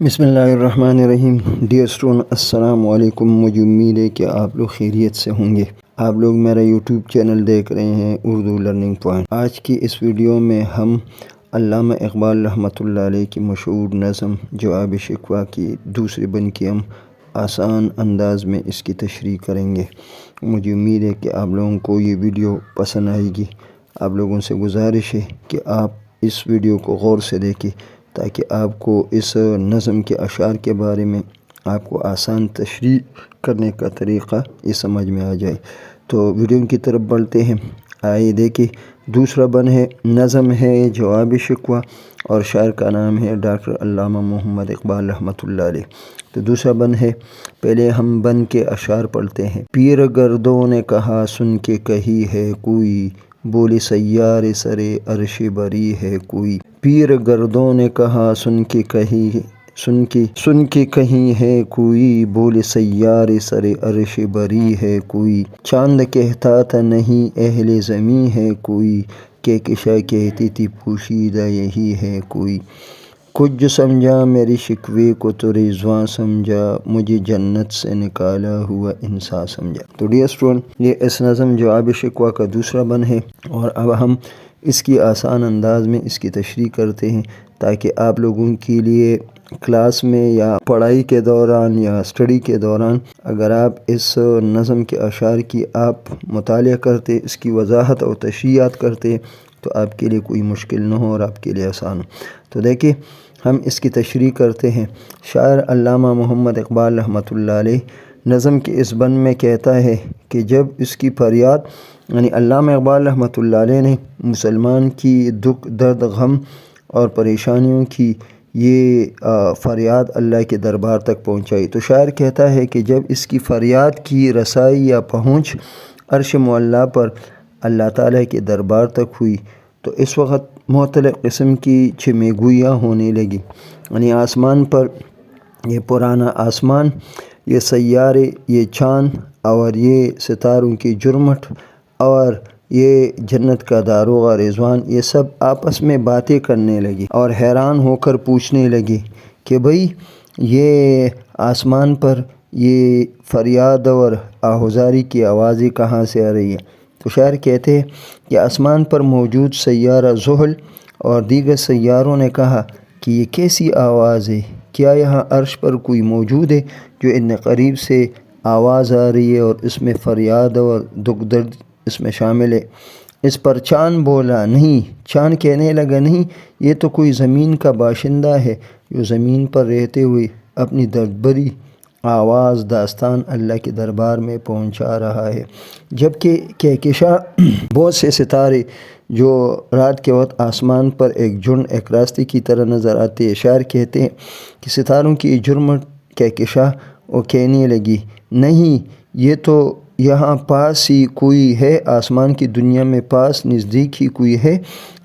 بسم اللہ الرحمن الرحیم۔ ڈیئر اسٹوڈنٹ، السلام علیکم۔ مجھے امید ہے کہ آپ لوگ خیریت سے ہوں گے۔ آپ لوگ میرا یوٹیوب چینل دیکھ رہے ہیں اردو لرننگ پوائنٹ۔ آج کی اس ویڈیو میں ہم علامہ اقبال رحمۃ اللہ علیہ کی مشہور نظم جواب شکوہ کی دوسرے بند کی ہم آسان انداز میں اس کی تشریح کریں گے۔ مجھے امید ہے کہ آپ لوگوں کو یہ ویڈیو پسند آئے گی۔ آپ لوگوں سے گزارش ہے کہ آپ اس ویڈیو کو غور سے دیکھیں تاکہ آپ کو اس نظم کے اشعار کے بارے میں آپ کو آسان تشریح کرنے کا طریقہ یہ سمجھ میں آ جائے۔ تو ویڈیو کی طرف بڑھتے ہیں۔ آئیے دیکھیں، دوسرا بند ہے، نظم ہے جواب شکوہ، اور شاعر کا نام ہے ڈاکٹر علامہ محمد اقبال رحمۃ اللہ علیہ۔ تو دوسرا بند ہے، پہلے ہم بند کے اشعار پڑھتے ہیں۔ پیر گردوں نے کہا سن کے کہی ہے کوئی، بولی سیار سر عرش بری ہے کوئی۔ پیر گردوں نے کہا سن کے کہیں ہے کوئی، بولی سیار سر عرش بری ہے کوئی۔ چاند کہتا تھا نہیں اہل زمیں ہے کوئی، کہکشاں کہتی تھی پوشیدہ یہی ہے کوئی۔ کچھ جو سمجھا میرے شکوے کو تو رضواں سمجھا، مجھے جنت سے نکالا ہوا انسان سمجھا۔ تو ڈیئر اسٹوڈنٹ، یہ اس نظم جواب شکوہ کا دوسرا بند ہے، اور اب ہم اس کی آسان انداز میں اس کی تشریح کرتے ہیں تاکہ آپ لوگوں کے لیے کلاس میں یا پڑھائی کے دوران یا اسٹڈی کے دوران اگر آپ اس نظم کے اشعار کی آپ مطالعہ کرتے، اس کی وضاحت اور تشریحات کرتے تو آپ کے لیے کوئی مشکل نہ ہو اور آپ کے لیے آسان ہو۔ تو دیکھیں، ہم اس کی تشریح کرتے ہیں۔ شاعر علامہ محمد اقبال رحمۃ اللہ علیہ نظم کے اس بند میں کہتا ہے کہ جب اس کی فریاد، یعنی علامہ اقبال رحمۃ اللہ علیہ نے مسلمان کی دکھ درد غم اور پریشانیوں کی یہ فریاد اللہ کے دربار تک پہنچائی، تو شاعر کہتا ہے کہ جب اس کی فریاد کی رسائی یا پہنچ عرش معلیٰ پر اللہ تعالیٰ کے دربار تک ہوئی تو اس وقت مختلف قسم کی چمیگوئیاں ہونے لگی، یعنی آسمان پر یہ پرانا آسمان، یہ سیارے، یہ چاند اور یہ ستاروں کی جرمٹ اور یہ جنت کا داروغہ رضوان، یہ سب آپس میں باتیں کرنے لگی اور حیران ہو کر پوچھنے لگی کہ بھئی یہ آسمان پر یہ فریاد اور آہوزاری کی آوازیں کہاں سے آ رہی ہے؟ تو شاعر کہتے ہیں کہ آسمان پر موجود سیارہ زحل اور دیگر سیاروں نے کہا کہ یہ کیسی آواز ہے؟ کیا یہاں عرش پر کوئی موجود ہے جو اتنے قریب سے آواز آ رہی ہے اور اس میں فریاد اور دکھ درد اس میں شامل ہے؟ اس پر چاند بولا نہیں، چاند کہنے لگا نہیں، یہ تو کوئی زمین کا باشندہ ہے جو زمین پر رہتے ہوئے اپنی درد بری آواز داستان اللہ کے دربار میں پہنچا رہا ہے۔ جبکہ کہکشاں بہت سے ستارے جو رات کے وقت آسمان پر ایک جھنڈ ایک راستے کی طرح نظر آتے ہیں، شاعر کہتے ہیں کہ ستاروں کی جرمٹ کہکشاں وہ کہنے لگی نہیں، یہ تو یہاں پاس ہی کوئی ہے، آسمان کی دنیا میں پاس نزدیک ہی کوئی ہے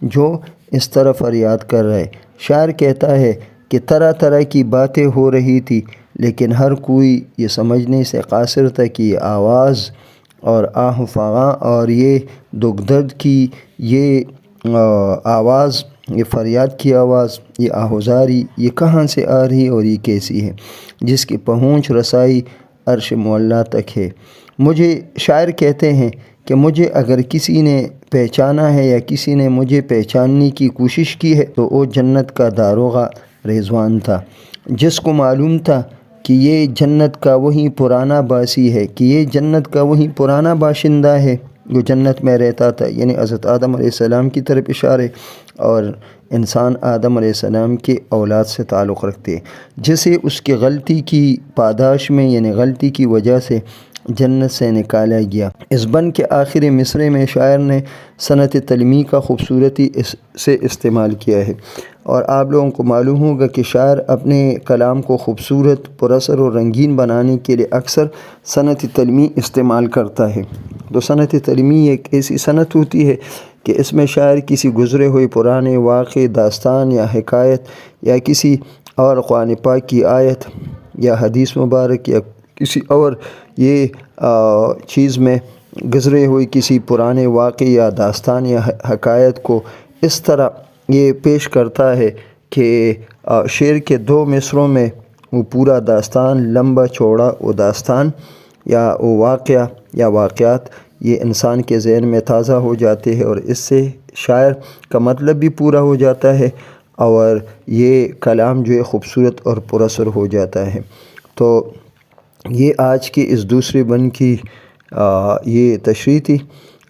جو اس طرح فریاد کر رہا ہے۔ شاعر کہتا ہے کہ طرح طرح کی باتیں ہو رہی تھی لیکن ہر کوئی یہ سمجھنے سے قاصر تھا کہ یہ آواز اور آہ و فغاں اور یہ دکھ درد کی یہ آواز، یہ فریاد کی آواز، یہ آہوزاری یہ کہاں سے آ رہی ہے اور یہ کیسی ہے جس کی پہنچ رسائی عرش معلیٰ تک ہے۔ مجھے، شاعر کہتے ہیں کہ مجھے اگر کسی نے پہچانا ہے یا کسی نے مجھے پہچاننے کی کوشش کی ہے تو وہ جنت کا داروغہ رضوان تھا، جس کو معلوم تھا کہ یہ جنت کا وہی پرانا باسی ہے، کہ یہ جنت کا وہی پرانا باشندہ ہے جو جنت میں رہتا تھا، یعنی حضرت آدم علیہ السلام کی طرف اشارے، اور انسان آدم علیہ السلام کے اولاد سے تعلق رکھتے ہیں، جسے اس کی غلطی کی پاداش میں، یعنی غلطی کی وجہ سے جنت سے نکالا گیا۔ اس بند کے آخری مصرعے میں شاعر نے صنعت تلمیح کا خوبصورتی سے استعمال کیا ہے، اور آپ لوگوں کو معلوم ہوگا کہ شاعر اپنے کلام کو خوبصورت، پر اثر اور رنگین بنانے کے لیے اکثر صنعت تلمیح استعمال کرتا ہے۔ تو صنعت تلمیح ایک ایسی صنعت ہوتی ہے کہ اس میں شاعر کسی گزرے ہوئے پرانے واقعے، داستان یا حکایت یا کسی اور قرآن پاک کی آیت یا حدیث مبارک یا کسی اور یہ چیز میں گزرے ہوئے کسی پرانے واقعے یا داستان یا حکایت کو اس طرح یہ پیش کرتا ہے کہ شعر کے 2 مصروں میں وہ پورا داستان، لمبا چوڑا وہ داستان یا وہ واقعہ یا واقعات یہ انسان کے ذہن میں تازہ ہو جاتے ہیں، اور اس سے شاعر کا مطلب بھی پورا ہو جاتا ہے اور یہ کلام جو ہے خوبصورت اور پر اثر ہو جاتا ہے۔ تو یہ آج کی اس دوسرے بن کی یہ تشریح تھی،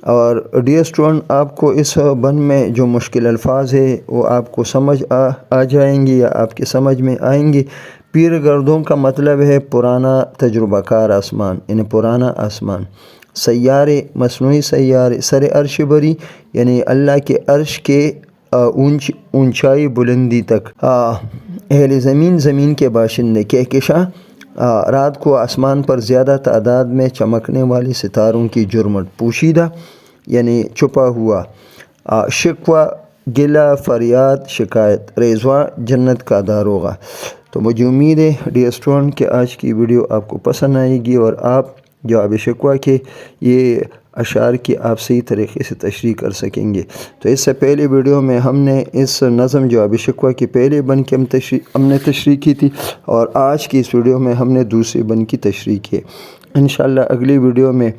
اور ڈیئر اسٹوڈنٹ آپ کو اس بن میں جو مشکل الفاظ ہے وہ آپ کو سمجھ آ جائیں گے یا آپ کے سمجھ میں آئیں گے۔ پیر گردوں کا مطلب ہے پرانا تجربہ کار آسمان، یعنی پرانا آسمان۔ سیارے، مصنوعی سیارے۔ سر عرش بری یعنی اللہ کے عرش کے اونچائی بلندی تک۔ اہل زمین، زمین کے باشندے۔ کہکشاں، رات کو آسمان پر زیادہ تعداد میں چمکنے والی ستاروں کی جرمٹ۔ پوشیدہ یعنی چھپا ہوا۔ شکوہ، گلہ، فریاد، شکایت۔ رضواں، جنت کا داروغہ۔ تو مجھے امید ہے ڈیئر اسٹوڈنٹ کہ آج کی ویڈیو آپ کو پسند آئے گی اور آپ جواب شکوہ کے یہ اشعار کی آپ صحیح طریقے سے تشریح کر سکیں گے۔ تو اس سے پہلے ویڈیو میں ہم نے اس نظم جواب شکوہ کی پہلے بن کی ہم نے تشریح کی تھی، اور آج کی اس ویڈیو میں ہم نے دوسرے بن کی تشریح کی۔ انشاءاللہ اگلی ویڈیو میں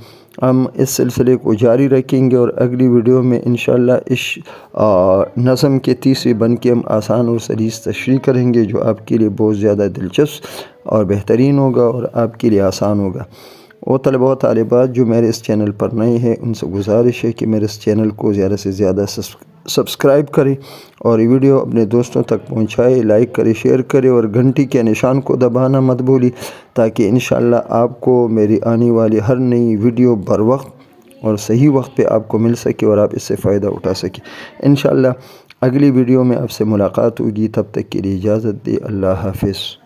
ہم اس سلسلے کو جاری رکھیں گے، اور اگلی ویڈیو میں انشاءاللہ اس نظم کے تیسرے بن کی ہم آسان اور سلیس تشریح کریں گے، جو آپ کے لیے بہت زیادہ دلچسپ اور بہترین ہوگا اور آپ کے لیے آسان ہوگا۔ وہ طلباء و طالبات جو میرے اس چینل پر نئے ہیں ان سے گزارش ہے کہ میرے اس چینل کو زیادہ سے زیادہ سبسکرائب کریں اور یہ ویڈیو اپنے دوستوں تک پہنچائے، لائک کرے، شیئر کرے، اور گھنٹی کے نشان کو دبانا مت بھولی، تاکہ انشاءاللہ آپ کو میری آنے والی ہر نئی ویڈیو بر وقت اور صحیح وقت پہ آپ کو مل سکے اور آپ اس سے فائدہ اٹھا سکیں۔ انشاءاللہ اگلی ویڈیو میں آپ سے ملاقات ہوگی، تب تک کے لیے اجازت دے۔ اللہ حافظ۔